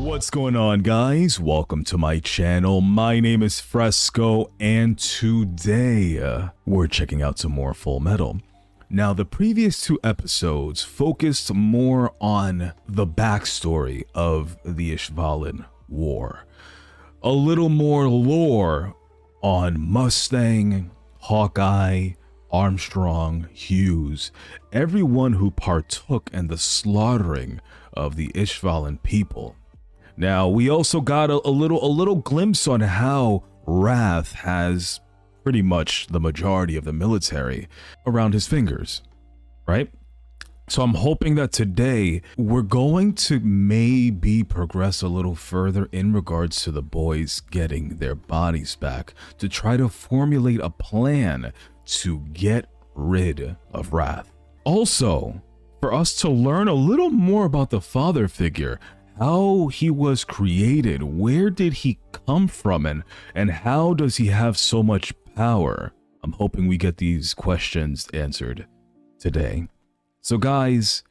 What's going on, guys? Welcome to my channel. My name is Fresco, and today we're checking out some more Fullmetal. Now, the previous two episodes focused more on the backstory of the Ishvalan War. A little more lore on Mustang, Hawkeye, Armstrong, Hughes, everyone who partook in the slaughtering of the Ishvalan people. Now, we also got a little glimpse on how Wrath has pretty much the majority of the military around his fingers, right? So I'm hoping that today we're going to maybe progress a little further in regards to the boys getting their bodies back to try to formulate a plan to get rid of Wrath. Also, for us to learn a little more about the father figure, how he was created, where did he come from, and how does he have so much power? I'm hoping we get these questions answered today. So guys,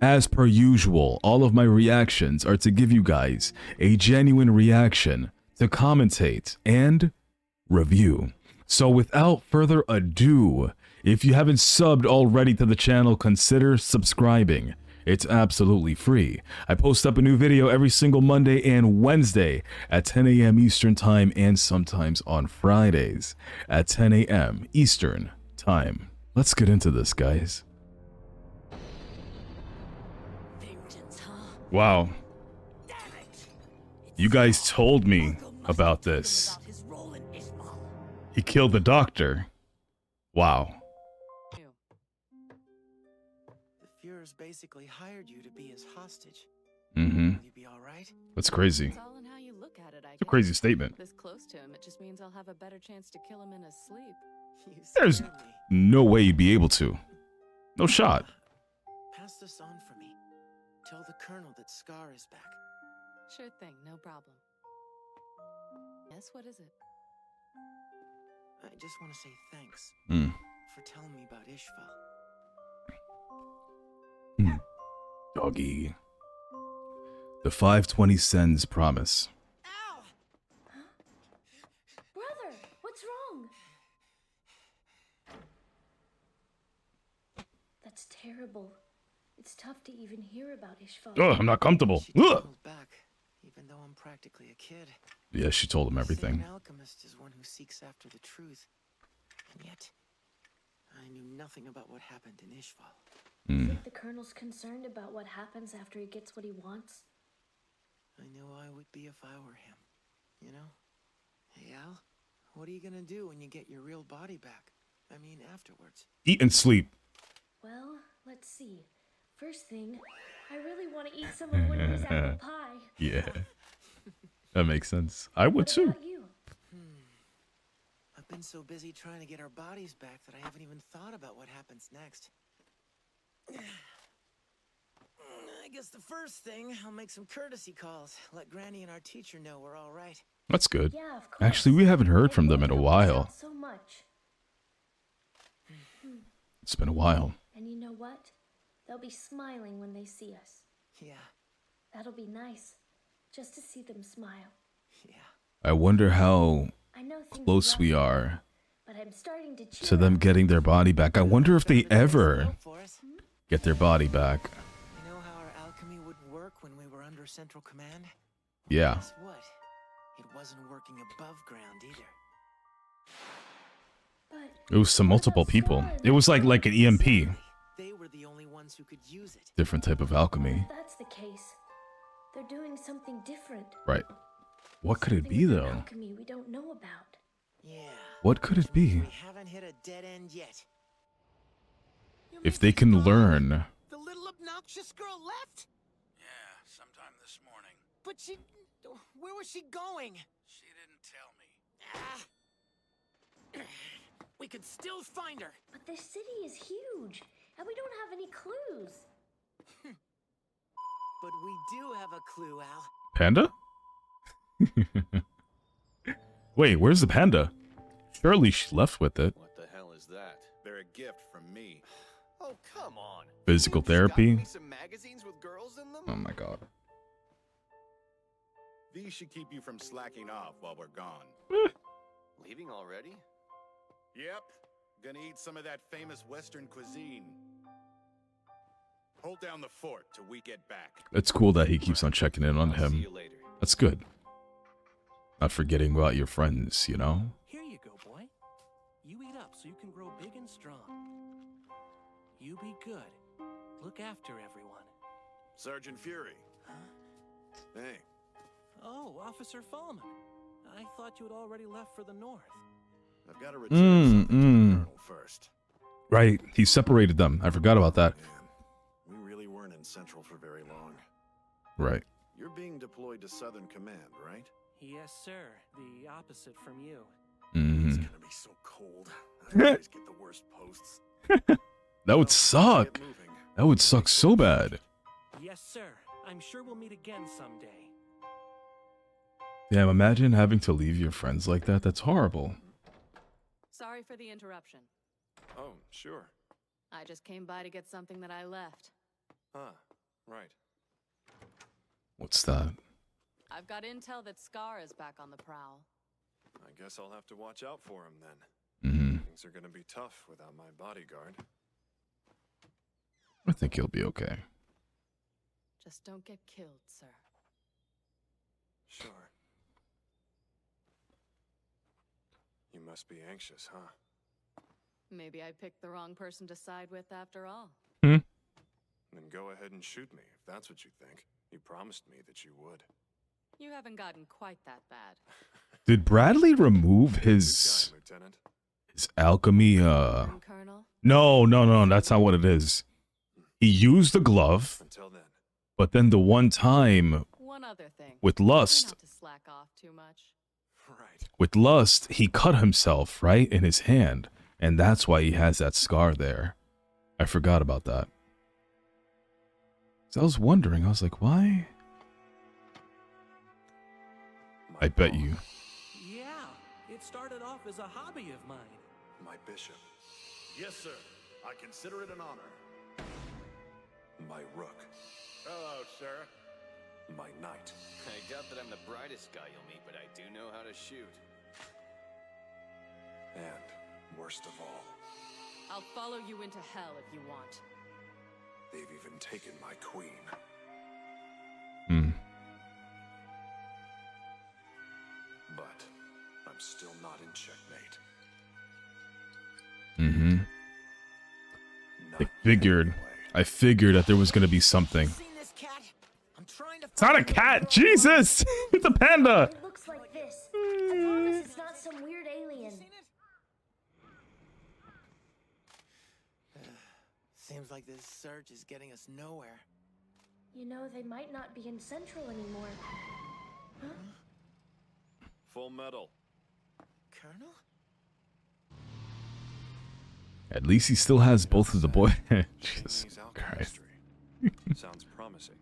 as per usual, all of my reactions are to give you guys a genuine reaction, to commentate and review. So without further ado, if you haven't subbed already to the channel, consider subscribing. It's absolutely free. I post up a new video every single Monday and Wednesday at 10 a.m. Eastern time, and sometimes on Fridays at 10 a.m. Eastern time. Let's get into this, guys. Wow. You guys told me about this. He killed the doctor. Wow. Basically hired you to be his hostage. Mm-hmm. Will you be all right? That's crazy. It's all in how you look at it, I It's a crazy statement. This close to him, it just means I'll have a better chance to kill him in his sleep. There's no way you'd be able to. No shot. Pass this on for me. Tell the colonel that Scar is back. Sure thing, no problem. Yes, what is it? I just want to say thanks for telling me about Ishval. Doggy. The 520 Sen's promise. Ow! Brother, what's wrong? That's terrible. It's tough to even hear about Ishval. Oh, I'm not comfortable. She called back, even though I'm practically a kid. Yeah, she told him everything. An alchemist is one who seeks after the truth, and yet I knew nothing about what happened in Ishval. You think the colonel's concerned about what happens after he gets what he wants? I know I would be if I were him, you know? Hey, Al, what are you gonna do when you get your real body back? I mean, afterwards. Eat and sleep. Well, let's see. First thing, I really want to eat some of Winnie's apple pie. Yeah. That makes sense. I would What too. about you? I've been so busy trying to get our bodies back that I haven't even thought about what happens next. I guess the first thing, I'll make some courtesy calls. Let Granny and our teacher know we're all right. That's good. Yeah, of course. Actually, we haven't heard from them in a while. So much. It's been a while. And you know what? They'll be smiling when they see us. Yeah, That'll be nice, just to see them smile. yeah. I wonder how I know things close rough, we are but I'm starting to cheer to them up. getting their body back. I wonder if they ever For us. get their body back. You know how our alchemy would work when we were under central command? Yeah. Guess what? It wasn't working above ground either. But It was some multiple people. It was like an EMP. They were the only ones who could use it. Different type of alchemy. if that's the case, they're doing something different. Right. What could it be, Something with though? alchemy we don't know about. Yeah. What could it which means be? We haven't hit a dead end yet. If they can learn. The little obnoxious girl left? Yeah, sometime this morning. But she... Where was she going? She didn't tell me. We could still find her. But this city is huge, and we don't have any clues. But we do have a clue, Al. Panda? Wait, where's the panda? Surely she left with it. What the hell is that? They're a gift from me. Oh, come on. Physical You just got therapy? me some magazines with girls in them? Oh my god. These should keep you from slacking off while we're gone. Leaving already? Yep. Gonna eat some of that famous Western cuisine. Hold down the fort till we get back. It's cool that he keeps on checking in on I'll see him. you later. That's good. Not forgetting about your friends, you know? Here you go, boy. You eat up so you can grow big and strong. You be good. Look after everyone. Sergeant Fury. Huh? Hey. Oh, Officer Fullmetal. I thought you had already left for the north. I've got to return something to the Colonel first. Right. He separated them. I forgot about that. Man, we really weren't in Central for very long. Right. You're being deployed to Southern Command, right? Yes, sir. The opposite from you. It's Mm. gonna be so cold. I always get the worst posts. That would suck. Get moving. That would suck so bad. Yes, sir. I'm sure we'll meet again someday. Damn, imagine having to leave your friends like that. That's horrible. Sorry for the interruption. Oh, sure. I just came by to get something that I left. Huh. Right. What's that? I've got intel that Scar is back on the prowl. I guess I'll have to watch out for him then. Mm-hmm. Things are gonna be tough without my bodyguard. I think he'll be okay. Just don't get killed, sir. Sure. You must be anxious, huh? Maybe I picked the wrong person to side with after all. Then go ahead and shoot me, if that's what you think. You promised me that you would. You haven't gotten quite that bad. Did Bradley remove Good his guy, Lieutenant. alchemy? Colonel? No. That's not what it is. He used the glove, Until then. but then the one time One other thing. with Try lust, not to slack off too much. Right. he cut himself right in his hand, and that's why he has that scar there. I forgot about that. So I was wondering. I was like, why? My I bet ball. you. Yeah, it started off as a hobby of mine. My bishop. Yes, sir. I consider it an honor. My rook. Hello, sir. My knight. I doubt that I'm the brightest guy you'll meet, but I do know how to shoot. And, worst of all, I'll follow you into hell if you want. they've even taken my queen. Hmm. But I'm still not in checkmate. Mm-hmm. Not Figured. I figured that there was gonna be something. Seen this cat? I'm trying to. It's not a cat. Jesus, it's a panda. It looks like this. I promise it's not some weird alien. Seen it? Seems like this search is getting us nowhere. You know, they might not be in Central anymore. Huh? Fullmetal. Colonel? At least he still has both of the boy. Jesus Chinese Christ. alchemistry. Sounds promising.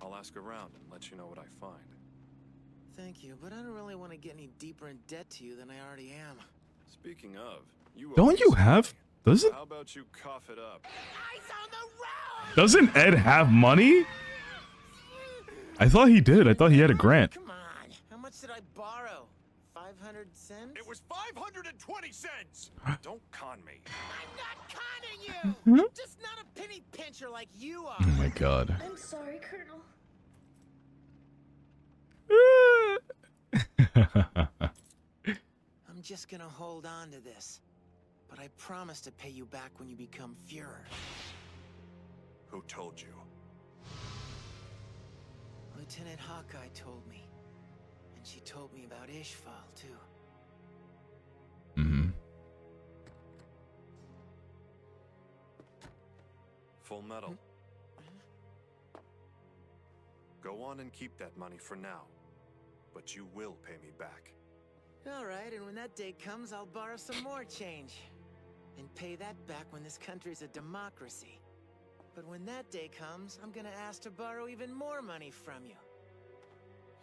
I'll ask around and let you know what I find. Thank you, but I don't really want to get any deeper in debt to you than I already am. Speaking of, you owe Don't me you some have? money. Doesn't How about you cough it up? Eyes on the road! doesn't Ed have money? I thought he did. I thought he had a grant. Come on. How much did I borrow? 500 cents? It was 520 cents! Don't con me. I'm not conning you! I'm just not a penny pincher like you Oh are. my god. I'm sorry, Colonel. I'm just gonna hold on to this. But I promise to pay you back when you become Fuhrer. Who told you? Lieutenant Hawkeye told me. And she told me about Ishval, too. Mm-hmm. Fullmetal. Go on and keep that money for now. But you will pay me back. Alright, and when that day comes, I'll borrow some more change. And pay that back when this country's a democracy. But when that day comes, I'm gonna ask to borrow even more money from you.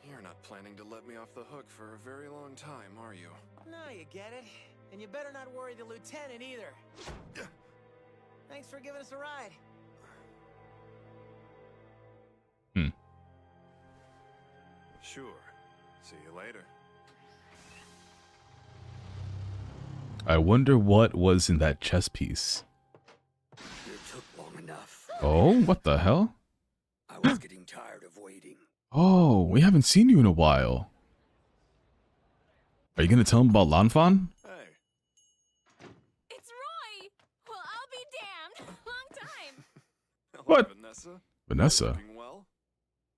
You're not planning to let me off the hook for a very long time, are you? Now you get it. And you better not worry the lieutenant either. Thanks for giving us a ride. Sure. See you later. I wonder what was in that chess piece. You took long enough. Oh, what the hell? I was getting tired of waiting. Oh, we haven't seen you in a while. Are you gonna tell him about Lanfan? Hey, It's Roy! Well, I'll be damned. Long time. hello, What? Vanessa? Vanessa. Doing well?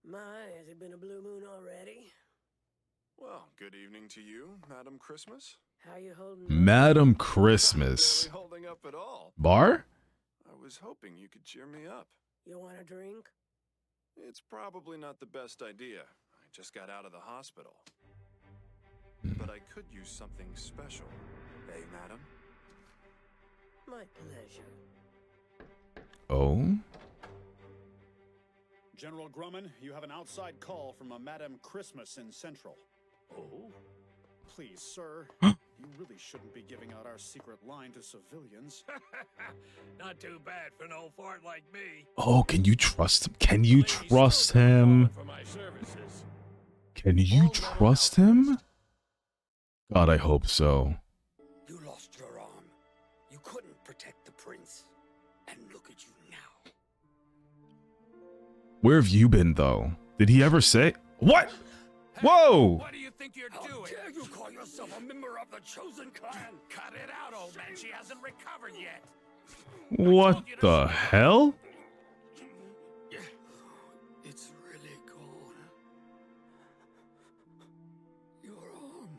My, has it been a blue moon already? Well, good evening to you, Madam Christmas. How you holding? Madam Not Christmas. really holding up at all. Bar? I was hoping you could cheer me up. You want a drink? It's probably not the best idea. I just got out of the hospital. But I could use something special. Hey, madam? My pleasure. Oh? General Grumman, you have an outside call from a Madame Christmas in Central. Oh? Please, sir, you really shouldn't be giving out our secret line to civilians. Not too bad for an old fart like me. Oh, can you trust him? Can you trust him? For my services. Can you trust him? God, I hope so. You lost your arm. You couldn't protect the prince. And look at you now. Where have you been, though? Did he ever say? What? Whoa! What do you think you're How doing? dare you call yourself a member of the chosen clan? Cut it out, old man. She hasn't recovered yet. What the hell? It's really gone. Your arm.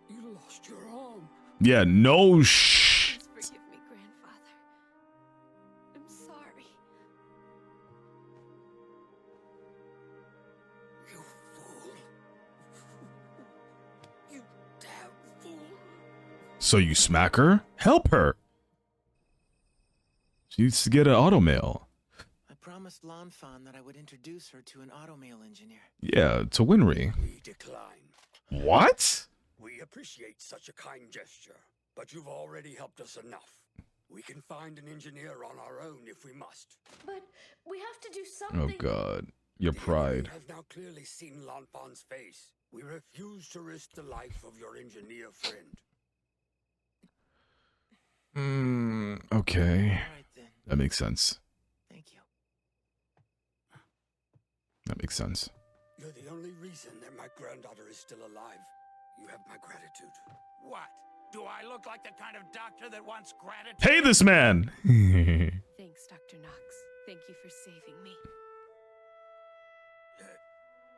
You lost your arm. Yeah, no shh. Please forgive me, grandfather. I'm sorry. You fool. You damn fool. So you smack her? Help her. She needs to get an automail. I promised Lanfan that I would introduce her to an automail engineer. Yeah, to Winry. We decline. What? We appreciate such a kind gesture, but you've already helped us enough. We can find an engineer on our own if we must. But we have to do Oh something. god. Your The enemy pride. has now clearly seen Lanfan's face. We refuse to risk the life of your engineer friend. Okay. All right, then. That makes sense. Thank you. That makes sense. You're the only reason that my granddaughter is still alive. You have my gratitude. What? Do I look like the kind of doctor that wants gratitude? Pay this man! Thanks, Dr. Knox. Thank you for saving me.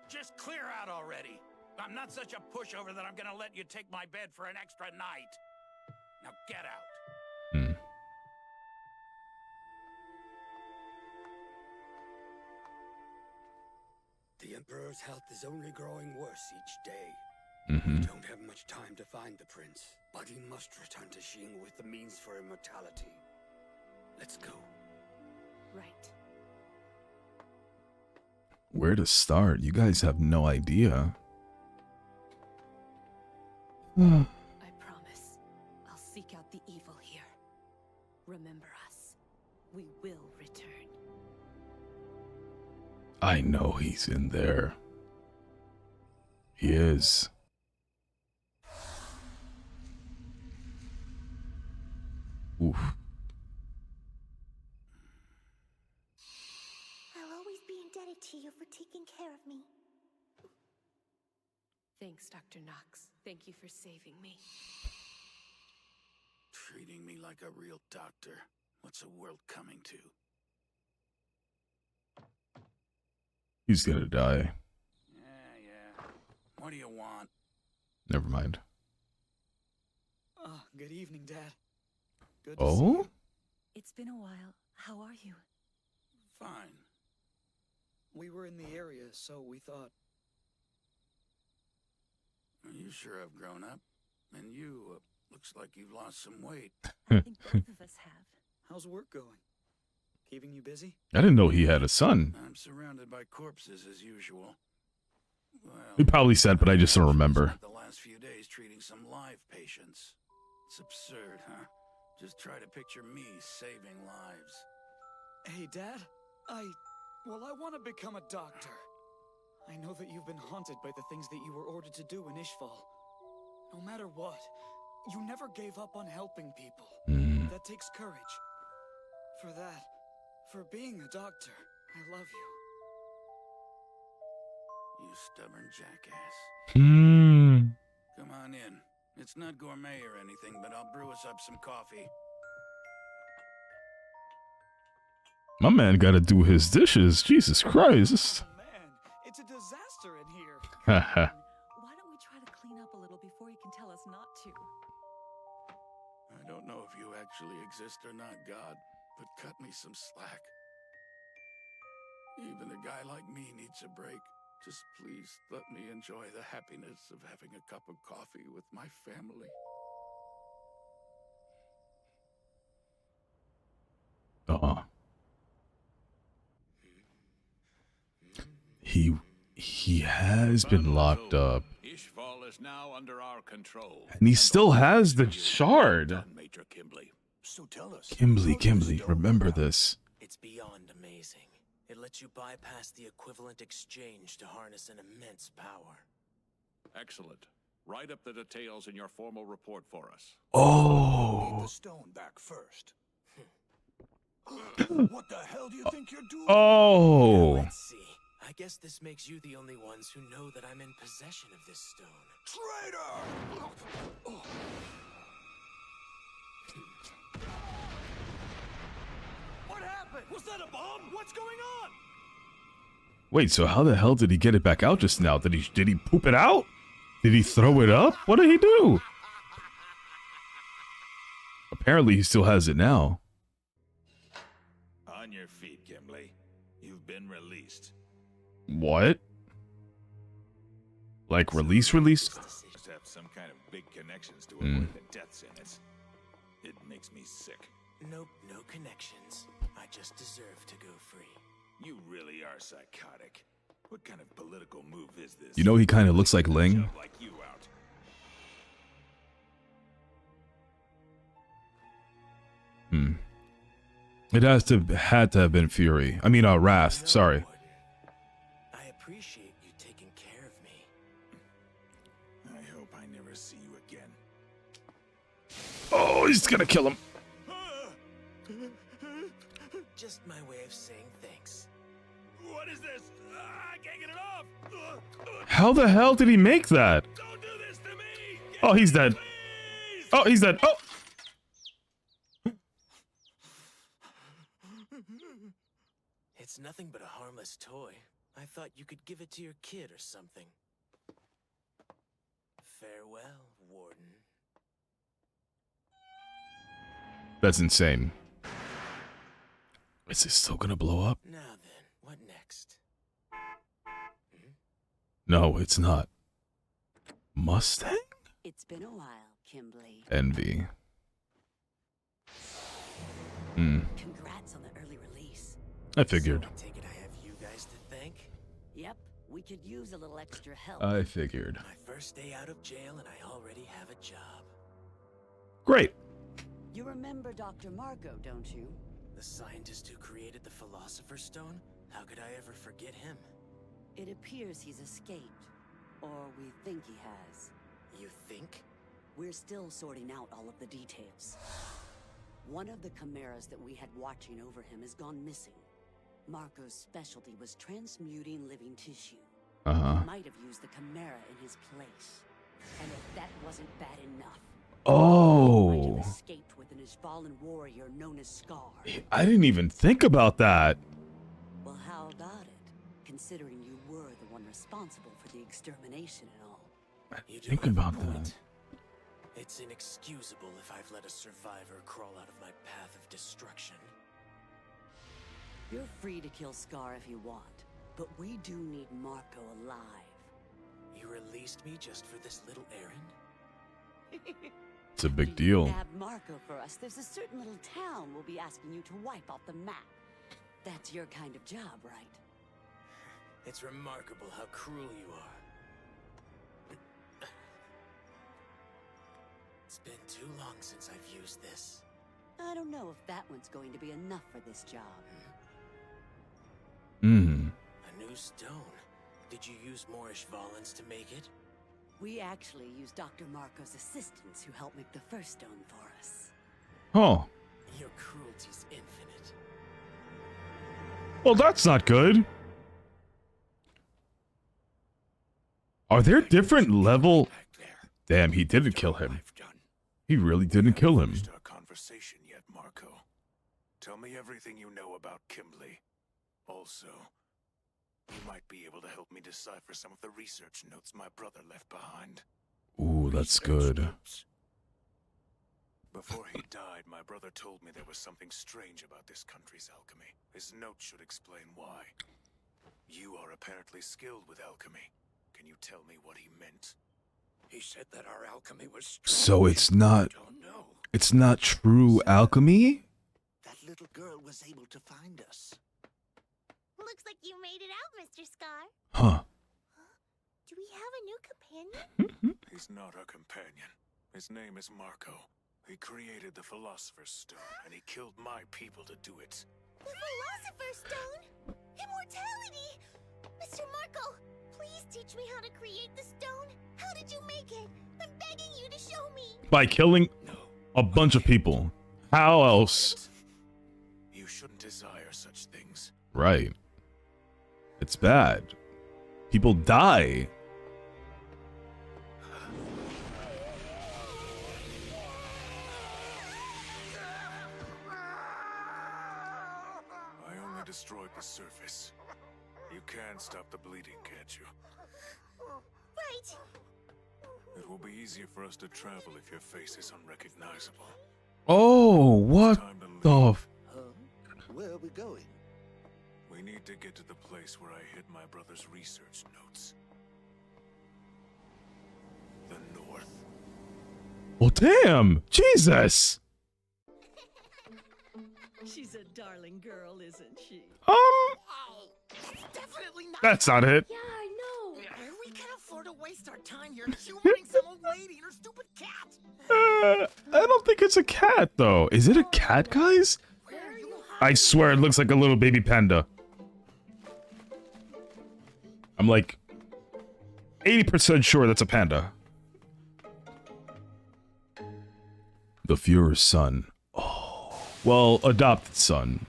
Just clear out already. I'm not such a pushover that I'm gonna let you take my bed for an extra night. Now get out. The Emperor's health is only growing worse each day. Mm-hmm. We don't have much time to find the prince, but he must return to Xing with the means for immortality. Let's go. Right. Where to start? You guys have no idea. I promise. I'll seek out the evil here. Remember us. We will return. I know he's in there. He is. Oof. I'll always be indebted to you for taking care of me. Thanks, Dr. Knox. Thank you for saving me. Treating me like a real doctor. What's the world coming to? He's gonna die. Yeah. What do you want? Never mind. Oh, good evening, Dad. Good to see Oh? you. It's been a while. How are you? Fine. We were in the area, so we thought. You sure have grown up. And you, looks like you've lost some weight. I think both of us have. How's work going? Keeping you busy? I didn't know he had a son. I'm surrounded by corpses as usual. Well, He probably said, but I just don't remember. spent the last few days treating some live patients. It's absurd, huh? Just try to picture me saving lives. Hey, Dad. I want to become a doctor. I know that you've been haunted by the things that you were ordered to do in Ishval. No matter what, you never gave up on helping people. That takes courage. For being a doctor, I love you. You stubborn jackass. Come on in. It's not gourmet or anything, but I'll brew us up some coffee. My man gotta do his dishes. Jesus Christ. Oh man, it's a disaster in here. Haha. Why don't we try to clean up a little before you can tell us not to? I don't know if you actually exist or not, God, but cut me some slack. Even a guy like me needs a break. Just please let me enjoy the happiness of having a cup of coffee with my family. He has been locked up. Ishval is now under our control. And he still has the shard. Major Kimberly. So tell us. Kimberly, remember this. It's beyond amazing. It lets you bypass the equivalent exchange to harness an immense power. Excellent. Write up the details in your formal report for us. Oh. Need the stone back first. What the hell do you think you're doing? Oh. Let's see. I guess this makes you the only ones who know that I'm in possession of this stone. Traitor! What happened? Was that a bomb? What's going on? Wait, so how the hell did he get it back out just now? Did he poop it out? Did he throw it up? What did he do? Apparently he still has it now. On your feet, Kimberly. You've been released. What? Like release? Must have some kind of big connections to avoid the death sentence. It makes me sick. Nope, no connections. I just deserve to go free. You really are psychotic. What kind of political move is this? You know he kind of looks like Ling. Like you out. It had to have been Fury. I mean, Wrath. Sorry. I appreciate you taking care of me. I hope I never see you again. Oh, he's gonna kill him. Just my way of saying thanks. What is this? I can't get it off. How the hell did he make that? Don't do this to me. Oh, he's dead. Oh, he's dead. Oh. It's nothing but a harmless toy. I thought you could give it to your kid or something. Farewell, Warden. That's insane. Is this still gonna blow up? Now then, what next? No, it's not. Mustang? It's been a while, Kimberly. Envy. Congrats on the early release. I figured. So I take it I have you guys to thank? Yep, we could use a little extra help. I figured. My first day out of jail and I already have a job. Great. You remember Dr. Marco, don't you? The scientist who created the Philosopher's Stone? How could I ever forget him? It appears he's escaped. Or we think he has. You think? We're still sorting out all of the details. One of the chimeras that we had watching over him has gone missing. Marco's specialty was transmuting living tissue. He might have used the chimera in his place. And if that wasn't bad enough, he might have escaped with an Ishvalan warrior known as Scar. I didn't even think about that. Well, how about it? Considering you were the one responsible for the extermination and all. You do Think have a about point. that. It's inexcusable if I've let a survivor crawl out of my path of destruction. You're free to kill Scar if you want, but we do need Marco alive. You released me just for this little errand? It's a big deal. Nab Marco for us. There's a certain little town we'll be asking you to wipe off the map. That's your kind of job, right? It's remarkable how cruel you are. It's been too long since I've used this. I don't know if that one's going to be enough for this job. A new stone. Did you use more Ishvalans to make it? We actually used Dr. Marco's assistants who helped make the first stone for us. Oh. Your cruelty's infinite. Well, that's not good. Are there different level? Damn, he didn't kill him. He really didn't kill him. Our conversation yet, Marco? Tell me everything you know about Kimberly. Also, you might be able to help me decipher some of the research notes my brother left behind. Ooh, that's good. Before he died, my brother told me there was something strange about this country's alchemy. His note should explain why. You are apparently skilled with alchemy. Can you tell me what he meant? He said that our alchemy was strange. So it's not true alchemy? That little girl was able to find us. Looks like you made it out, Mr. Scar. Huh. Do we have a new companion? He's not our companion. His name is Marco. He created the Philosopher's Stone, and he killed my people to do it. The Philosopher's Stone? Immortality! Mr. Marco, please teach me how to create the stone. How did you make it? I'm begging you to show me. By killing a bunch of people. How else? You shouldn't desire such things. Right. It's bad. People die. I only destroyed the surface. You can stop the bleeding, can't you? Right. It will be easier for us to travel if your face is unrecognizable. Oh, what the f- Where are we going? We need to get to the place where I hid my brother's research notes. The North. Well, damn! Jesus! She's a darling girl, isn't she? Definitely not. That's not it. Yeah, I know. We can't afford to waste our time here humoring some old lady and her stupid cat. I don't think it's a cat, though. Is it a cat, guys? I swear it looks like a little baby panda. I'm like 80% sure that's a panda. The Führer's son. Oh. Well, adopted son.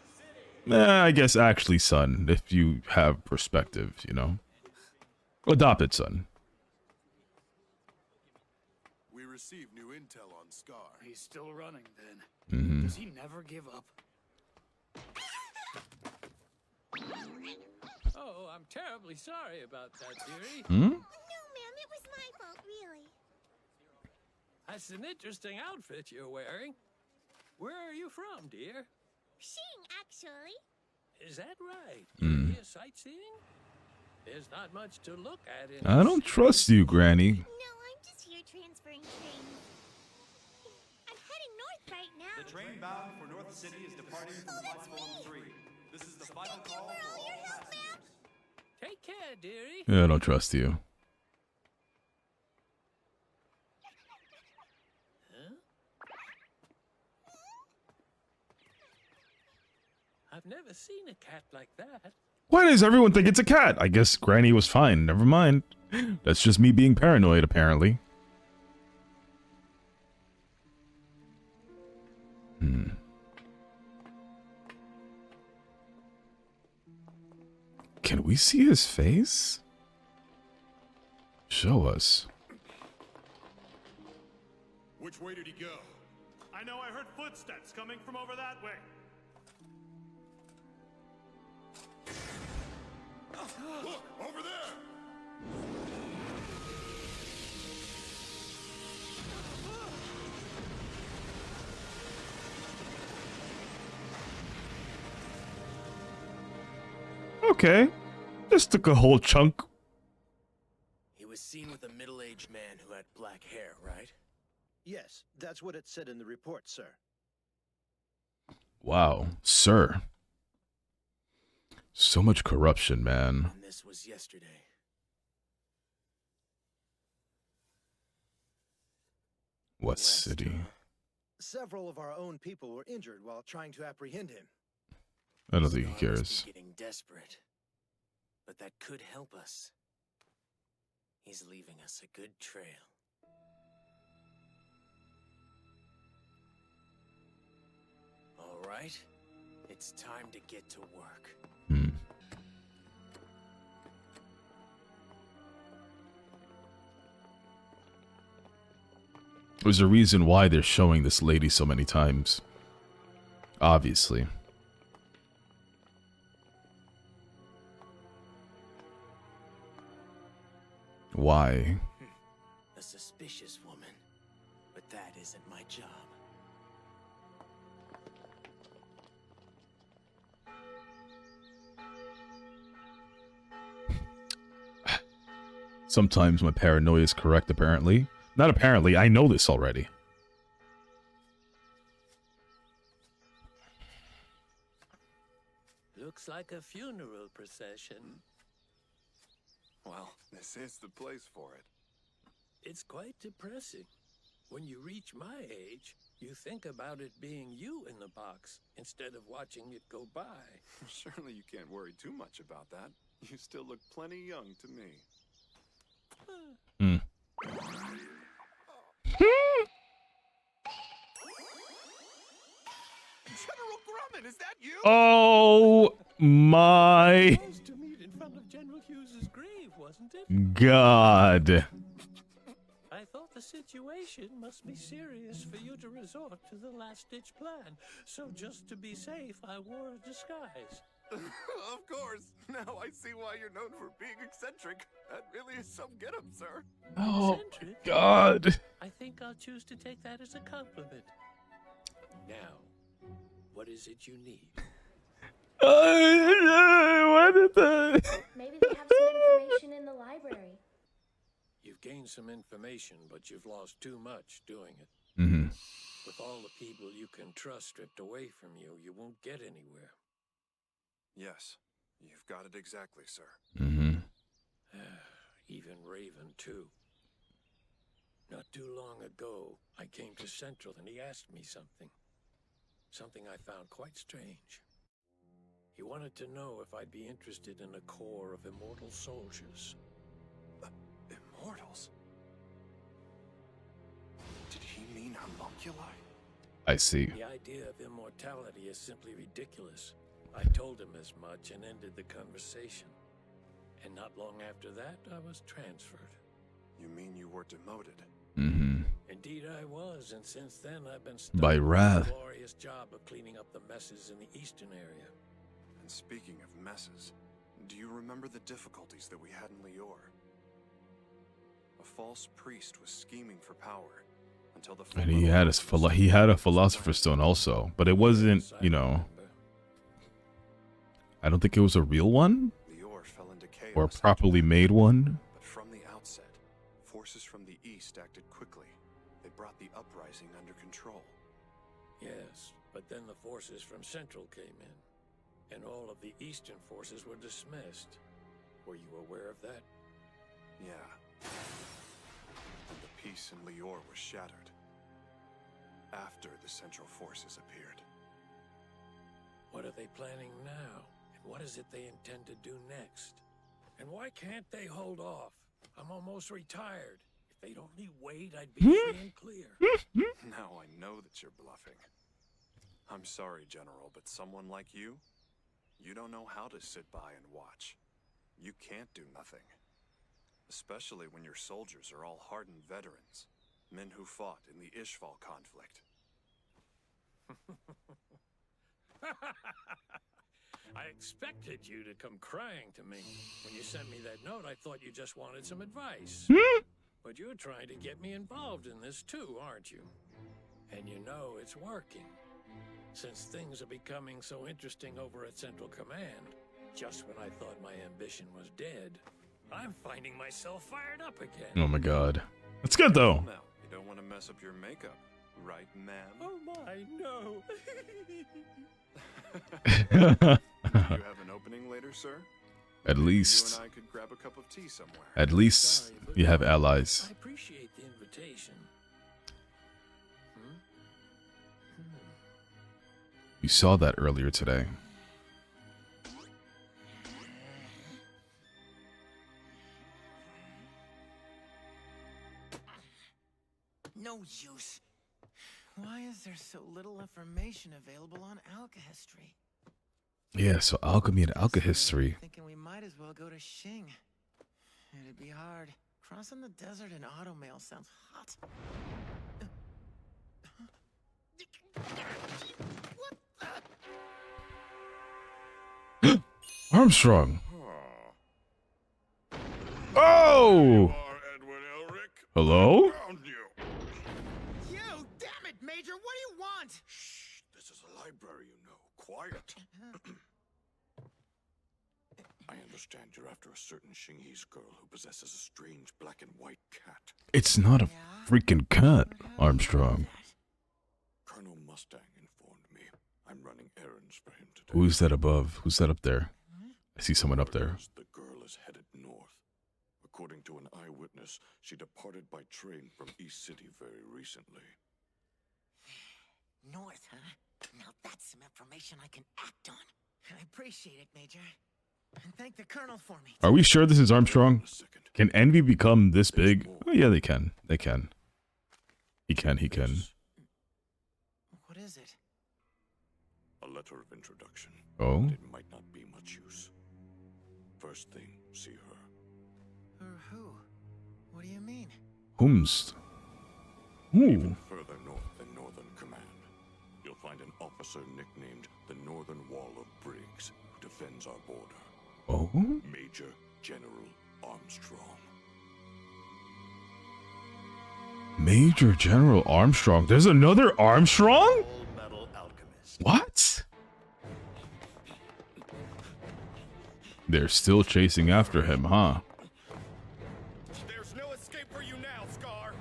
I guess actually son, if you have perspective, you know. Adopted son. We received new intel on Scar. He's still running then. Mm-hmm. Does he never give up? Oh, I'm terribly sorry about that, dearie. Hmm? No, ma'am, it was my fault, really. That's an interesting outfit you're wearing. Where are you from, dear? Shing, actually. Is that right? Hmm. You're here sightseeing? There's not much to look at in I don't trust you, Granny. No, I'm just here transferring trains. I'm heading north right now. The train bound for North City is departing from platform 3. This is the final call for all passengers. Take care, dearie. Yeah, I don't trust you. I've never seen a cat like that. Why does everyone think it's a cat? I guess Granny was fine. Never mind. That's just me being paranoid, apparently. Can we see his face? Show us. Which way did he go? I know I heard footsteps coming from over that way. Look, over there! Okay. This took a whole chunk. He was seen with a middle-aged man who had black hair, right? Yes, that's what it said in the report, sir. Wow, sir. So much corruption, man. And this was yesterday. What city? Several of our own people were injured while trying to apprehend him. I don't think he Scar must cares. be getting desperate. But that could help us. He's leaving us a good trail. All right, it's time to get to work. There's a reason why they're showing this lady so many times. Obviously. Why? A suspicious woman, but that isn't my job. Sometimes my paranoia is correct, apparently. Not apparently, I know this already. Looks like a funeral procession. Well, this is the place for it. It's quite depressing. When you reach my age, you think about it being you in the box instead of watching it go by. Surely you can't worry too much about that. You still look plenty young to me. General Grumman, is that you? Oh my Supposed to meet in front of General Hughes's grave, wasn't it? God. I thought the situation must be serious for you to resort to the last-ditch plan. So just to be safe, I wore a disguise. Of course. Now I see why you're known for being eccentric. That really is some get-up, sir. Oh Eccentric? God. I think I'll choose to take that as a compliment. Now, what is it you need? What is that? Maybe they have some information in the library. You've gained some information, but you've lost too much doing it. With all the people you can trust stripped away from you, you won't get anywhere. Yes, you've got it exactly, sir. Even Raven, too. Not too long ago, I came to Central and he asked me something. Something I found quite strange. He wanted to know if I'd be interested in a corps of immortal soldiers. Immortals? Did he mean homunculi? I see. The idea of immortality is simply ridiculous. I told him as much and ended the conversation. And not long after that, I was transferred. You mean you were demoted? Indeed I was, and since then I've been stuck By with Wrath. the glorious job of cleaning up the messes in the eastern area. And speaking of messes, do you remember the difficulties that we had in Lior? A false priest was scheming for power until the And he had a philosopher's stone also, but it wasn't, you know, I don't think it was a real one Lior fell into chaos or a properly made one. But from the outset, forces from the east acted quickly. They brought the uprising under control. Yes, but then the forces from Central came in, and all of the eastern forces were dismissed. Were you aware of that? Yeah. And the peace in Lior was shattered after the Central forces appeared. What are they planning now? And what is it they intend to do next? And why can't they hold off? I'm almost retired. If they'd only wait, I'd be free and clear. Now I know that you're bluffing. I'm sorry, General, but someone like you don't know how to sit by and watch. You can't do nothing. Especially when your soldiers are all hardened veterans, men who fought in the Ishval conflict. I expected you to come crying to me. When you sent me that note, I thought you just wanted some advice. But you're trying to get me involved in this too, aren't you? And you know it's working. Since things are becoming so interesting over at Central Command, just when I thought my ambition was dead, I'm finding myself fired up again. Oh my God. That's good though. Now, you don't want to mess up your makeup, right, ma'am? Oh my, no. Do you have an opening later, sir? At You least, and I could grab a cup of tea somewhere. at least you have allies. I appreciate the invitation. You saw that earlier today. no use. Why is there so little information available on alchemy? Yeah, so alchemy and alchemy. Thinking we might as well go to Xing. It'd be hard. Crossing the desert in automail sounds hot. Armstrong. Oh! Hello? You, damn it, Major, what do you want? Shh, this is a library, you know. Quiet. I understand you're after a certain Xinghe's girl who possesses a strange black and white cat. It's not a freaking cat, Armstrong. Colonel Mustang informed me. I'm running errands for him today. Who's that above? Who's that up there? I see someone up there. The girl is headed north. According to an eyewitness, she departed by train from East City very recently. North, huh? Now that's some information I can act on. I appreciate it, Major. And thank the Colonel for me. Are we sure this is Armstrong? Can Envy become this big? Oh yeah, they can. They can. He can. What is it? A letter of introduction. Oh? It might not be much use. First thing, see her. Or who? What do you mean? Whomst? Even further north than Northern Command, you'll find an officer nicknamed the Northern Wall of Briggs, who defends our border. Oh? Major General Armstrong. Major General Armstrong. There's another Armstrong? Fullmetal Alchemist. What? They're still chasing after him, huh? There's no escape for you now, Scar.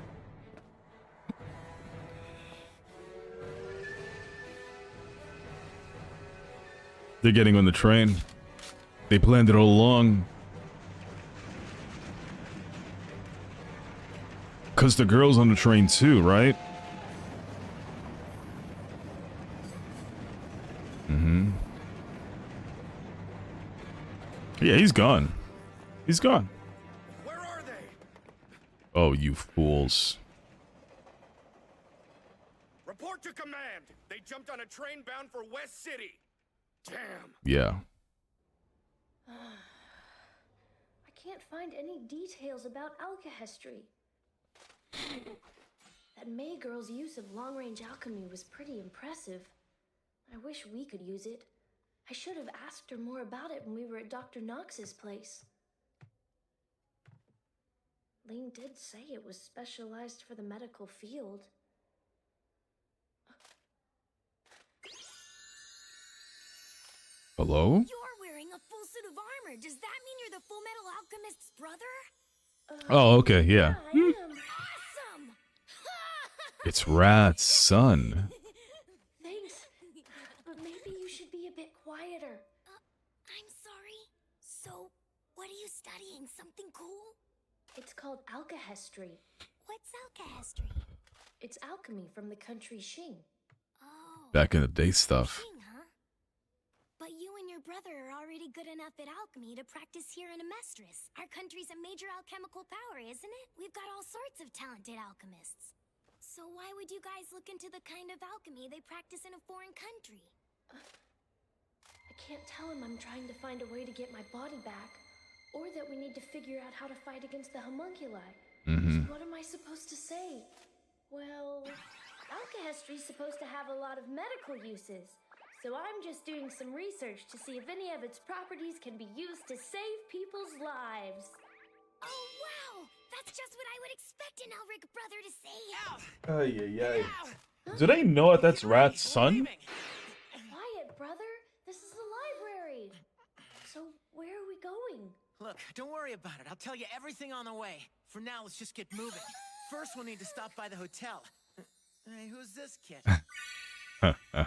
They're getting on the train. They planned it all along. Cause the girl's on the train too, right? Mm-hmm. Yeah, he's gone. He's gone. Where are they? Oh, you fools. Report to command. They jumped on a train bound for West City. Damn. Yeah. I can't find any details about alchemy. That May girl's use of long-range alchemy was pretty impressive. I wish we could use it. I should have asked her more about it when we were at Dr. Knox's place. Lane did say it was specialized for the medical field. Hello? You're wearing a full suit of armor. Does that mean you're the Fullmetal Alchemist's brother? Oh, okay, yeah. I am. Awesome! It's Rat's son. Thanks, but maybe you should be a bit quieter. I'm sorry. So, what are you studying? Something cool? It's called alchemy. What's alchemy? It's alchemy from the country Xing. Oh. Back in the day stuff. Xing, huh? But you and your brother are already good enough at alchemy to practice here in Amestris. Our country's a major alchemical power, isn't it? We've got all sorts of talented alchemists. So why would you guys look into the kind of alchemy they practice in a foreign country? I can't tell him I'm trying to find a way to get my body back, or that we need to figure out how to fight against the homunculi. Mm-hmm. So what am I supposed to say? Well, alchemistry's supposed to have a lot of medical uses, so I'm just doing some research to see if any of its properties can be used to save people's lives. Oh, wow! That's just what I would expect an Elric brother to say. Do they know that that's Rat's son? Quiet, brother. This is the library. So where are we going? Look, don't worry about it. I'll tell you everything on the way. For now, let's just get moving. First, we'll need to stop by the hotel. Hey, who's this kid? Mr.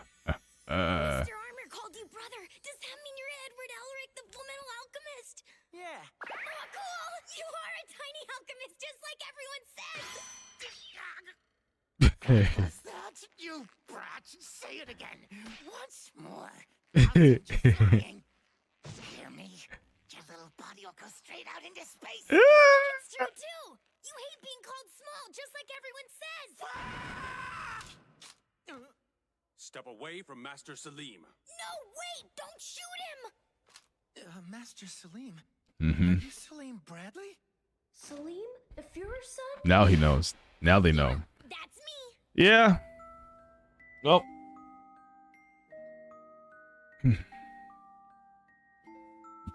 Armor called you brother. Does that mean you're Edward Elric, the Fullmetal Alchemist? Yeah. Oh, cool! You are a tiny alchemist, just like everyone says! What's that? You brat! Say it again! Once more! Hear me? Your little body will go straight out into space. That's true too. You hate being called small, just like everyone says. Step away from Master Salim. No, wait! Don't shoot him! Master Salim? Mm-hmm. Are you Salim Bradley? Salim? The Führer's son? Now he knows. Now they know. That's me. Yeah. Well.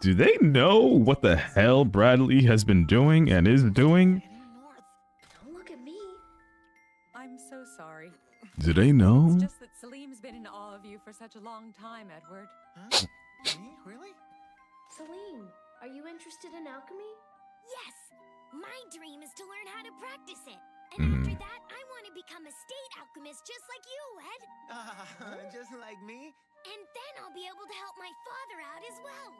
Do they know what the hell Bradley has been doing and is doing? Don't look at me. I'm so sorry. Do they know? It's just that Salim's been in awe of you for such a long time, Edward. Huh? Me? Really? Salim, are you interested in alchemy? Yes! My dream is to learn how to practice it. And after that, I want to become a state alchemist just like you, Ed. Just like me? And then I'll be able to help my father out as well.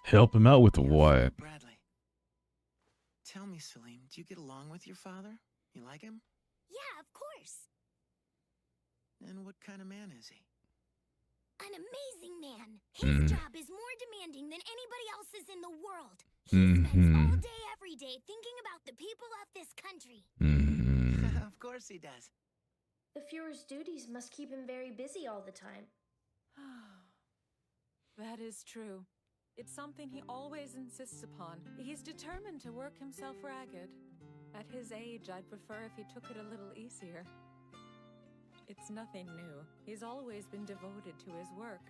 Help him out with what? Bradley. Tell me, Salim, do you get along with your father? You like him? Yeah, of course. And what kind of man is he? An amazing man. His job is more demanding than anybody else's in the world. He spends all day, every day, thinking about the people of this country. Of course he does. The Führer's duties must keep him very busy all the time. That is true. It's something he always insists upon. He's determined to work himself ragged. At his age, I'd prefer if he took it a little easier. It's nothing new. He's always been devoted to his work.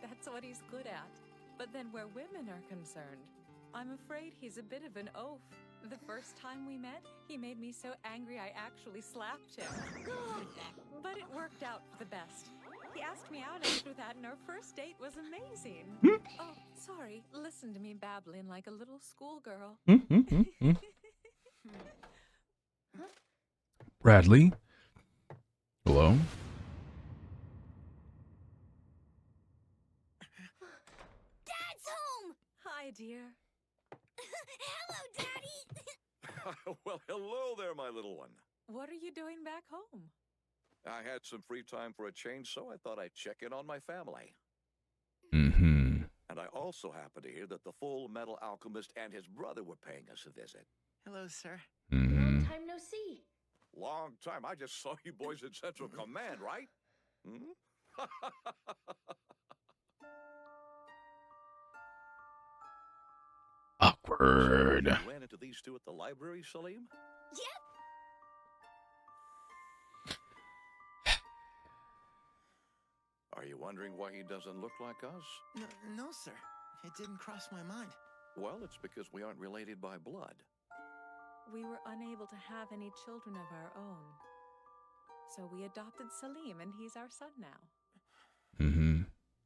That's what he's good at. But then where women are concerned, I'm afraid he's a bit of an oaf. The first time we met, he made me so angry I actually slapped him. But it worked out for the best. He asked me out after that, and our first date was amazing. Oh, sorry. Listen to me babbling like a little schoolgirl. Bradley? Hello? Dad's home! Hi, dear. Hello, Daddy! Well, hello there, my little one. What are you doing back home? I had some free time for a change, so I thought I'd check in on my family. And I also happened to hear that the Fullmetal Alchemist and his brother were paying us a visit. Hello, sir. Long time no see. Long time. I just saw you boys in Central Command, right? Awkward. You ran into these two at the library, Salim? Yep. Are you wondering why he doesn't look like us? No, sir. It didn't cross my mind. Well, it's because we aren't related by blood. We were unable to have any children of our own. So we adopted Salim, and he's our son now.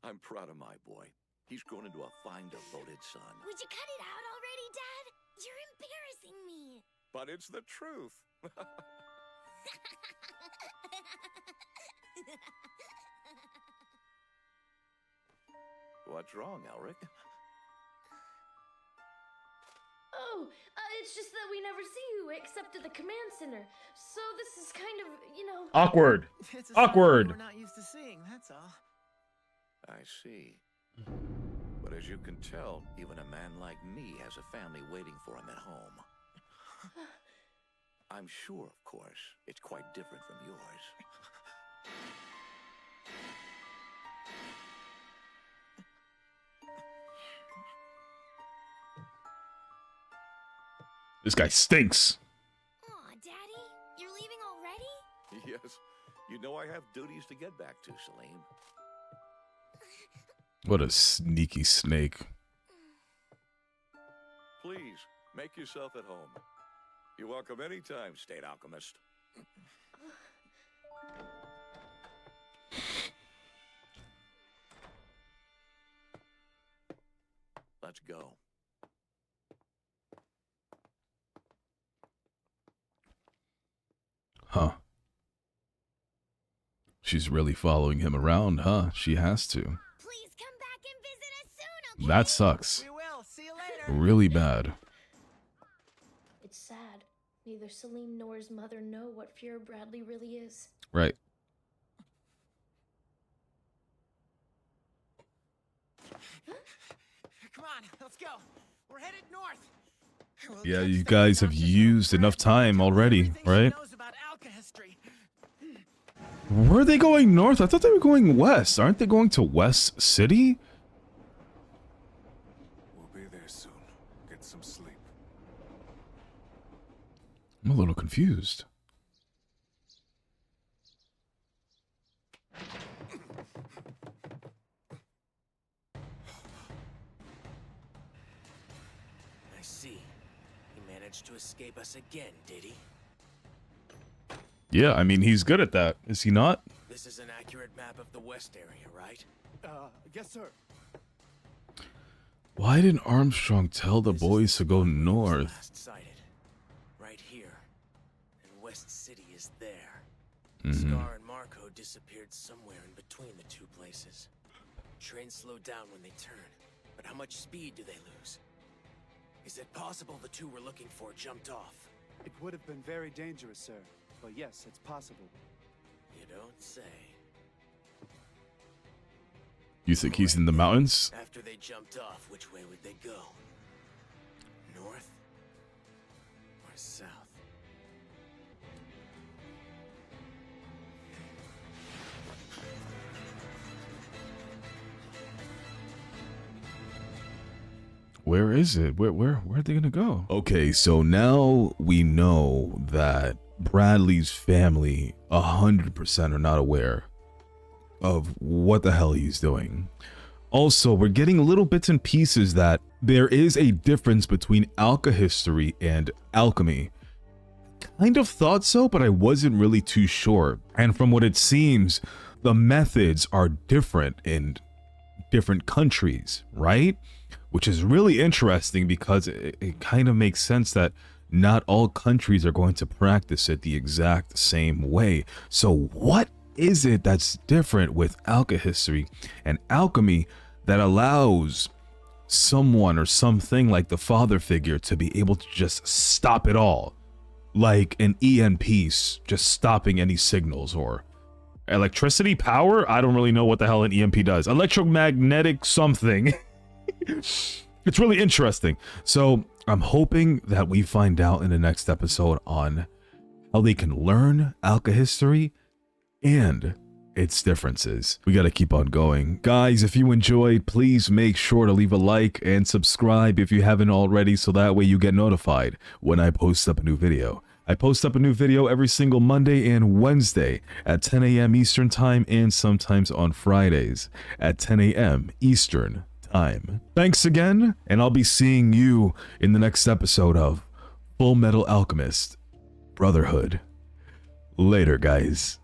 I'm proud of my boy. He's grown into a fine, devoted son. Would you cut it out already, Dad? You're embarrassing me. But it's the truth. What's wrong, Elric? Oh, it's just that we never see you except at the command center. So this is kind of, you know... Awkward. It's a sign Awkward. we're not used to seeing, that's all. I see. But as you can tell, even a man like me has a family waiting for him at home. I'm sure, of course, it's quite different from yours. This guy stinks. Aw, Daddy, you're leaving already? Yes, you know I have duties to get back to, Salim. What a sneaky snake. Please, make yourself at home. You're welcome anytime, State Alchemist. Let's go. Huh. She's really following him around, huh? She has to. Please come back and visit us soon, okay? That sucks. We will. See you later. Really bad. It's sad. Neither Salim nor his mother know what Führer Bradley really is. Right. Come on, let's go. We're headed north. We'll Yeah, catch you the guys have used enough time already, right? knows about alchemy. Were they going north? I thought they were going west. Aren't they going to West City? We'll be there soon. Get some sleep. I'm a little confused. I see. He managed to escape us again, did he? Yeah, I mean, he's good at that. Is he not? This is an accurate map of the west area, right? Yes, sir. Why didn't Armstrong tell the boys to go north? Last sighted. Right here. And West City is there. Mm-hmm. Scar and Marco disappeared somewhere in between the two places. Trains slowed down when they turn, but how much speed do they lose? Is it possible the two we're looking for jumped off? It would have been very dangerous, sir. But yes, it's possible. You don't say. You think he's in the mountains? After they jumped off, which way would they go? North or south? Where is it? Where are they gonna go? Okay, so now we know that Bradley's family 100% are not aware of what the hell he's doing. Also, we're getting little bits and pieces that there is a difference between alchehistory and alchemy. Kind of thought so, but I wasn't really too sure. And from what it seems, the methods are different in different countries, right? Which is really interesting because it kind of makes sense that not all countries are going to practice it the exact same way. So what is it that's different with alchehistory and alchemy that allows someone or something like the father figure to be able to just stop it all? Like an EMP just stopping any signals, or electricity power? I don't really know what the hell an EMP does. Electromagnetic something. It's really interesting. So I'm hoping that we find out in the next episode on how they can learn alchehistory and its differences. We got to keep on going. Guys, if you enjoyed, please make sure to leave a like and subscribe if you haven't already, so that way you get notified when I post up a new video. I post up a new video every single Monday and Wednesday at 10 a.m. Eastern time, and sometimes on Fridays at 10 a.m. Eastern time. Thanks again, and I'll be seeing you in the next episode of Fullmetal Alchemist Brotherhood. Later, guys.